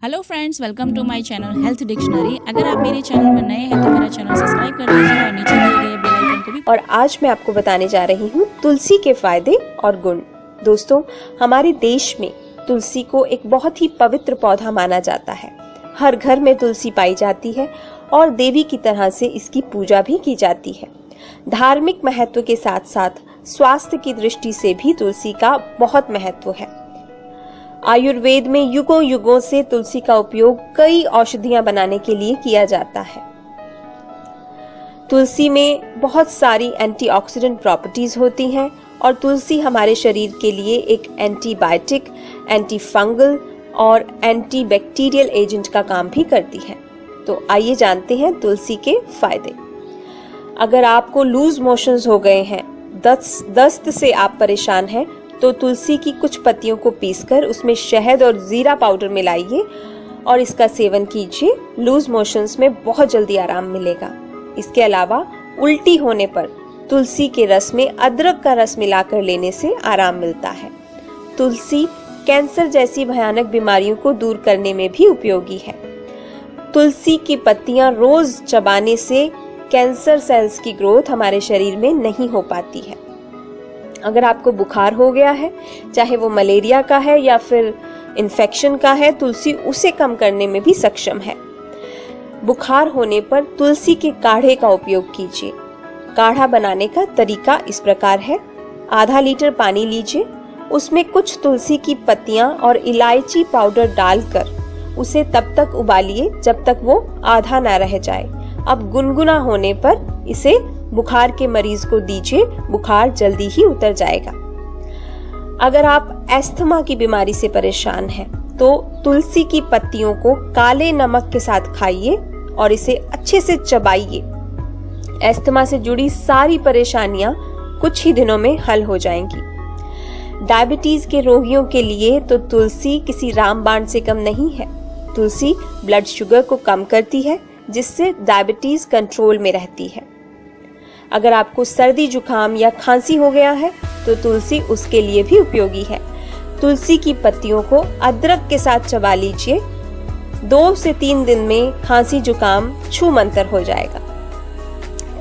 Hello friends, welcome to my channel health dictionary. अगर आप मेरे चैनल में नए हैं तो मेरा चैनल सब्सक्राइब कर दीजिए और नीचे दिए गए बेल आइकन को भी। और आज मैं आपको बताने जा रही हूँ तुलसी के फायदे और गुण। दोस्तों, हमारे देश में तुलसी को एक बहुत ही पवित्र पौधा माना जाता है। हर घर में तुलसी पाई जाती है और देवी की तरह से इसकी पूजा भी की जाती है। धार्मिक महत्व के साथ साथ स्वास्थ्य की दृष्टि से भी तुलसी का बहुत महत्व है। आयुर्वेद में युगों युगों से तुलसी का उपयोग कई औषधियां बनाने के लिए किया जाता है। तुलसी में बहुत सारी एंटीऑक्सीडेंट प्रॉपर्टीज होती हैं और तुलसी हमारे शरीर के लिए एक एंटीबायोटिक, एंटीफंगल और एंटीबैक्टीरियल एजेंट का काम भी करती है। तो आइए जानते हैं तुलसी के फायदे। अगर आपको लूज मोशंस हो गए हैं, दस्त से आप परेशान हैं, तो तुलसी की कुछ पत्तियों को पीसकर उसमें शहद और जीरा पाउडर मिलाइए और इसका सेवन कीजिए। लूज मोशंस में बहुत जल्दी आराम मिलेगा। इसके अलावा उल्टी होने पर तुलसी के रस में अदरक का रस मिलाकर लेने से आराम मिलता है। तुलसी कैंसर जैसी भयानक बीमारियों को दूर करने में भी उपयोगी है। तुलसी की पत्तियां रोज चबाने से कैंसर सेल्स की ग्रोथ हमारे शरीर में नहीं हो पाती है। अगर आपको बुखार हो गया है, चाहे वो मलेरिया का है या फिर इन्फेक्शन का है, तुलसी उसे कम करने में भी सक्षम है। बुखार होने पर तुलसी के काढ़े का उपयोग कीजिए। काढ़ा बनाने का तरीका इस प्रकार है। आधा लीटर पानी लीजिए, उसमें कुछ तुलसी की पत्तियां और इलायची पाउडर डालकर उसे तब तक उबालिए जब तक वो आधा ना रह जाए। अब गुनगुना होने पर इसे बुखार के मरीज को दीजिए, बुखार जल्दी ही उतर जाएगा। अगर आप एस्थमा की बीमारी से परेशान हैं, तो तुलसी की पत्तियों को काले नमक के साथ खाइए और इसे अच्छे से चबाइए। एस्थमा से जुड़ी सारी परेशानियां कुछ ही दिनों में हल हो जाएंगी। डायबिटीज के रोगियों के लिए तो तुलसी किसी रामबाण से कम नहीं है। तुलसी ब्लड शुगर को कम करती है, जिससे डायबिटीज कंट्रोल में रहती है। अगर आपको सर्दी जुकाम या खांसी हो गया है तो तुलसी उसके लिए भी उपयोगी है। तुलसी की पत्तियों को अदरक के साथ चबा लीजिए। 2 से 3 दिन में खांसी जुकाम छूमंतर हो जाएगा।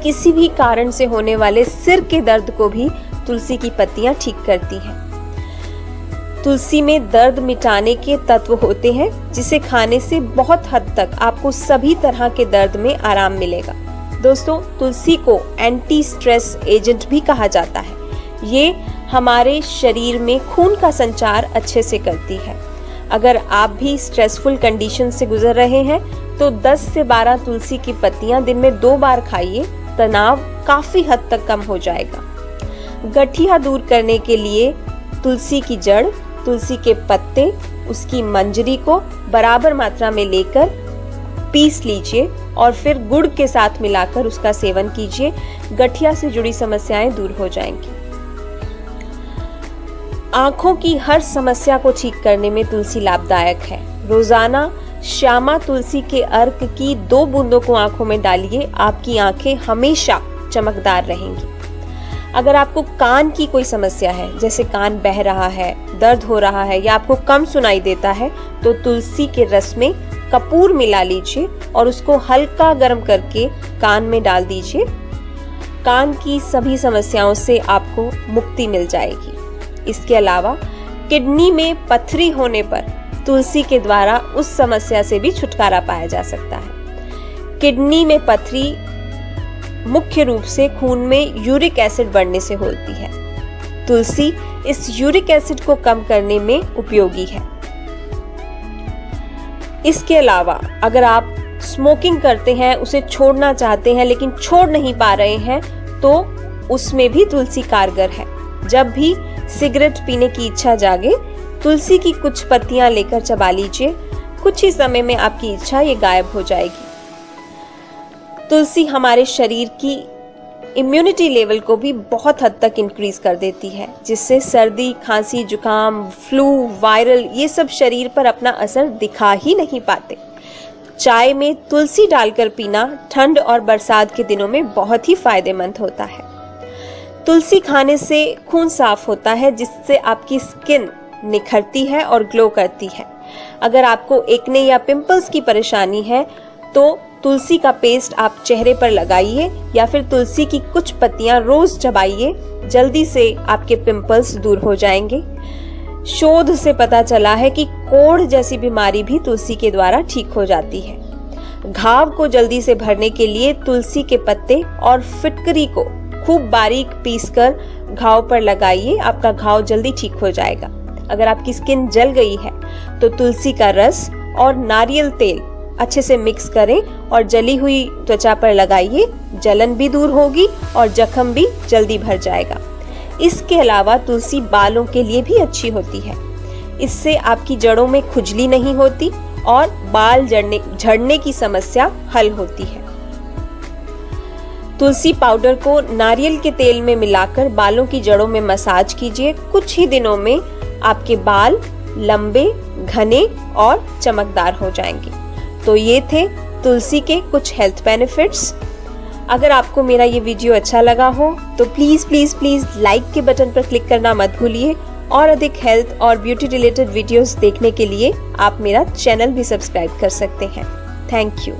किसी भी कारण से होने वाले सिर के दर्द को भी तुलसी की पत्तियां ठीक करती हैं। तुलसी में दर्द मिटाने के तत्व होते हैं, जिसे खाने से बहुत हद तक आपको सभी तरह के दर्द में आराम मिलेगा। दोस्तों, तुलसी को एंटी स्ट्रेस एजेंट भी कहा जाता है। ये हमारे शरीर में खून का संचार अच्छे से करती है। अगर आप भी स्ट्रेसफुल कंडीशन से गुजर रहे हैं तो 10 से 12 तुलसी की पत्तियां दिन में 2 बार खाइए। तनाव काफी हद तक कम हो जाएगा। गठिया दूर करने के लिए तुलसी की जड़, तुलसी के पत्ते, उसकी मंजरी को बराबर मात्रा में लेकर पीस लीजिए और फिर गुड़ के साथ मिलाकर उसका सेवन कीजिए। गठिया से जुड़ी समस्याएं दूर हो जाएंगी। आंखों की हर समस्या को ठीक करने में तुलसी लाभदायक है। रोजाना श्यामा तुलसी के अर्क की 2 बूंदों को आंखों में डालिए। आपकी आंखें हमेशा चमकदार रहेंगी। अगर आपको कान की कोई समस्या है, जैसे कान बह रहा है, दर्द हो रहा है या आपको कम सुनाई देता है, तो तुलसी के रस में कपूर मिला लीजिए और उसको हल्का गर्म करके कान में डाल दीजिए। कान की सभी समस्याओं से आपको मुक्ति मिल जाएगी। इसके अलावा किडनी में पथरी होने पर तुलसी के द्वारा उस समस्या से भी छुटकारा पाया जा सकता है। किडनी में पथरी मुख्य रूप से खून में यूरिक एसिड बढ़ने से होती है। तुलसी इस यूरिक एसिड को कम करने में उपयोगी है। इसके अलावा अगर आप स्मोकिंग करते हैं, उसे छोड़ना चाहते हैं लेकिन छोड़ नहीं पा रहे हैं, तो उसमें भी तुलसी कारगर है। जब भी सिगरेट पीने की इच्छा जागे, तुलसी की कुछ पत्तियां लेकर चबा लीजिए। कुछ ही समय में आपकी इच्छा ये गायब हो जाएगी। तुलसी हमारे शरीर की इम्यूनिटी लेवल को भी बहुत हद तक इंक्रीज कर देती है, जिससे सर्दी, खांसी, जुकाम, फ्लू, वायरल ये सब शरीर पर अपना असर दिखा ही नहीं पाते। चाय में तुलसी डालकर पीना ठंड और बरसात के दिनों में बहुत ही फायदेमंद होता है। तुलसी खाने से खून साफ होता है, जिससे आपकी स्किन निखरती है और ग्लो करती है। अगर आपको एक्ने या पिंपल्स की परेशानी है तो तुलसी का पेस्ट आप चेहरे पर लगाइए या फिर तुलसी की कुछ पत्तियां रोज चबाइए, जल्दी से आपके पिंपल्स दूर हो जाएंगे। शोध से पता चला है कि कोढ़ जैसी बीमारी भी तुलसी के द्वारा ठीक हो जाती है। घाव को जल्दी से भरने के लिए तुलसी के पत्ते और फिटकरी को खूब बारीक पीसकर घाव पर लगाइए, आपका घाव जल्दी ठीक हो जाएगा। अगर आपकी स्किन जल गई है तो तुलसी का रस और नारियल तेल अच्छे से मिक्स करें और जली हुई त्वचा पर लगाइए, जलन भी दूर होगी और जख्म भी जल्दी भर जाएगा। इसके अलावा तुलसी बालों के लिए भी अच्छी होती है। इससे आपकी जड़ों में खुजली नहीं होती और बाल झड़ने की समस्या हल होती है। तुलसी पाउडर को नारियल के तेल में मिलाकर बालों की जड़ों में मसाज कीजिए। कुछ ही दिनों में आपके बाल लंबे, घने और चमकदार हो जाएंगे। तो ये थे तुलसी के कुछ हेल्थ बेनिफिट्स। अगर आपको मेरा ये वीडियो अच्छा लगा हो तो प्लीज लाइक के बटन पर क्लिक करना मत भूलिए और अधिक हेल्थ और ब्यूटी रिलेटेड वीडियोस देखने के लिए आप मेरा चैनल भी सब्सक्राइब कर सकते हैं। Thank you.